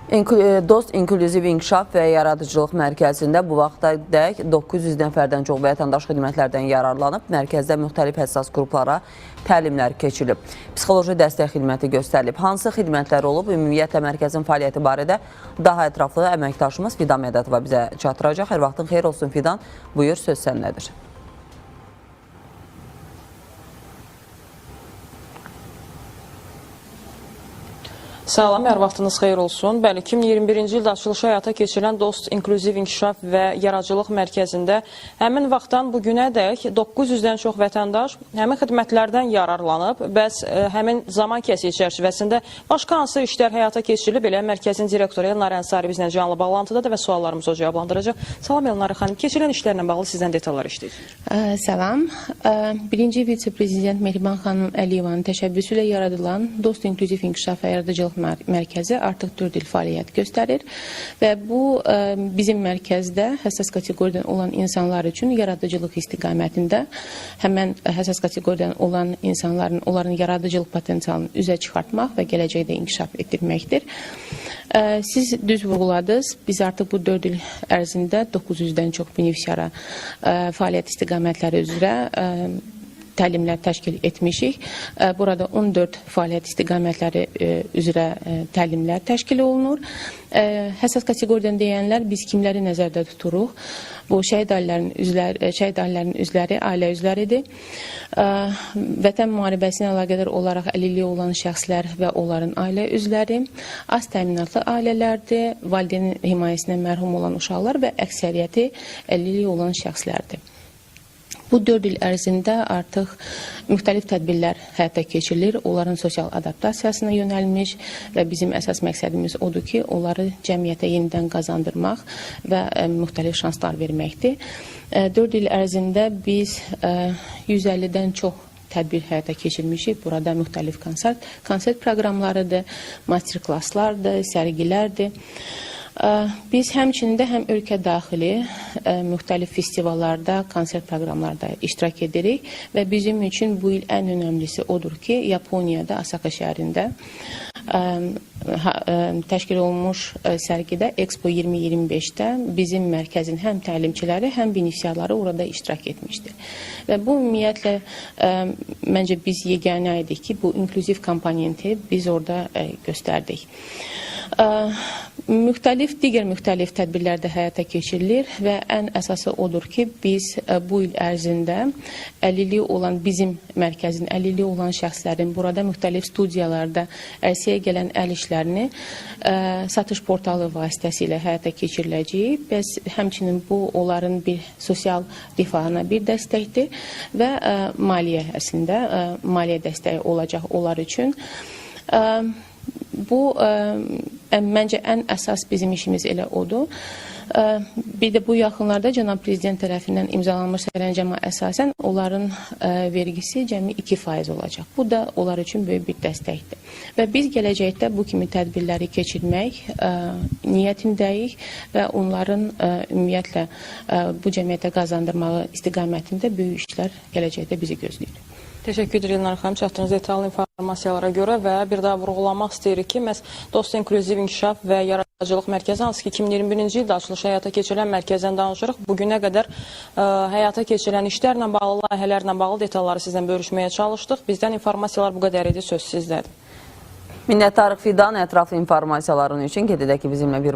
Dost İnklüziv İnkişaf və Yaradıcılıq Mərkəzində bu vaxtadək 900 nəfərdən çox vətəndaş xidmətlərdən yararlanıb, mərkəzdə müxtəlif həssas qruplara təlimlər keçilib. Psixoloji dəstək xidməti göstərilib. Hansı xidmətlər olub, ümumiyyətlə mərkəzin fəaliyyəti barədə daha ətraflı əməkdaşımız Fidan Mədətova bizə çatdıracaq. Hər vaxtın xeyir olsun Fidan, buyur söz səndədir. Salam, hər vaxtınız xeyir olsun. Bəli, 2021-ci ildə açılışı həyata keçirilən Dost İnklüziv İnkişaf və Yaradıcılıq Mərkəzində həmin vaxtdan bugünədək 900-dən çox vətəndaş həmin xidmətlərdən yararlanıb. Bəs həmin zaman kəsiyi çərçivəsində başqa hansı işlər həyata keçirilib? Elə mərkəzin direktoru Elnarə Ənsari bizlə canlı bağlantıdadır və suallarımızı o cavablandıracaq. Salam Elnarə xanım, keçirilən işlərlə bağlı sizdən detallar istəyirik. Salam. Birinci vitse-prezident Mehriban xanım Əliyevanın təşəbbüsü ilə yaradılan Dost İnklüziv İnkişaf və Yaradıcılıq Mərkəzi artıq 4 il fəaliyyət göstərir və bu bizim mərkəzdə həssas kateqoriyadan olan insanlar üçün yaradıcılıq istiqamətində həmən həssas kateqoriyadan olan insanların, onların yaradıcılıq potensialını üzə çıxartmaq və gələcəkdə inkişaf etdirməkdir. Siz düz vurguladınız, biz artıq bu 4 il ərzində 900-dən çox benefisiara fəaliyyət istiqamətləri üzrə təlimlər təşkil etmişik. Burada 14 fəaliyyət istiqamətləri üzrə təlimlər təşkil olunur. Həssas kateqoriyadan deyənlər biz kimləri nəzərdə tuturuq? Bu şəhid ailələrin üzvləri, ailə üzvləridir. Vətən müharibəsinə əlaqədar olaraq əlilliyi olan şəxslər və onların ailə üzvləri, az təminatlı ailələrdir, valideynin himayəsindən məhrum olan uşaqlar və əksəriyyəti əlilliyi olan şəxslərdir. Bu 4 il ərzində artıq müxtəlif tədbirlər həyata keçirilir. Onların sosial adaptasiyasına yönəlmiş və bizim əsas məqsədimiz odur ki, onları cəmiyyətə yenidən qazandırmaq və müxtəlif şanslar verməkdir. 4 il ərzində biz 150-dən çox tədbir həyata keçirmişik. Burada müxtəlif konsert proqramlarıdır, master klasslardır, sərgilərdir. Biz həmçinin də həm ölkə daxili müxtəlif festivallarda, konsert proqramlarda iştirak edirik və bizim üçün bu il ən önəmlisi odur ki, Yaponiyada, Osaka şəhərində təşkil olunmuş sərgidə Expo 2025-də bizim mərkəzin həm təlimçiləri, həm benefisiarları orada iştirak etmişdir. Və bu ümumiyyətlə məncə biz yeganə idik ki, bu inklüziv komponenti biz orada göstərdik. Digər müxtəlif tədbirlərdə həyata keçirilir və ən əsası odur ki, biz bu il ərzində əlilliyi olan bizim mərkəzin, əlilliyi olan şəxslərin burada müxtəlif studiyalarda ərsəyə gələn əl işlərini satış portalı vasitəsilə həyata keçiriləcək. Bəs həmçinin bu onların bir sosial rifahına bir dəstəkdir və maliyyə əslində maliyyə dəstəyi olacaq onlar üçün. Bu məncə ən əsas bizim işimiz elə odur. Bir də bu yaxınlarda Cənab Prezident tərəfindən imzalanmış sərəncama əsasən onların vergisi cəmi 2% olacaq. Bu da onlar üçün böyük bir dəstəkdir. Və biz gələcəkdə bu kimi tədbirləri keçirmək niyyətindəyik və onların ümumiyyətlə bu cəmiyyətə qazandırmağı istiqamətində böyük işlər gələcəkdə bizi gözləyir. Təşəkkür edirik Elnarə xanım, çatdığınız detallı informasiyalara görə və bir daha vurğulamaq istəyirik ki, məhz Dost İnklüziv İnkişaf və Yaradıcılıq Mərkəzi, hansı ki 2021-ci ildə açılışı həyata keçirilən mərkəzdən danışırıq. Bugünə qədər həyata keçirilən işlərlə bağlı, layihələrlə bağlı detalları sizlə bölüşməyə çalışdıq. Bizdən informasiyalar bu qədər idi, söz sizdədir. Minnətdarıq Fidan, ətraflı informasiyaların üçün. Qeyd edək ki, bizimlə bir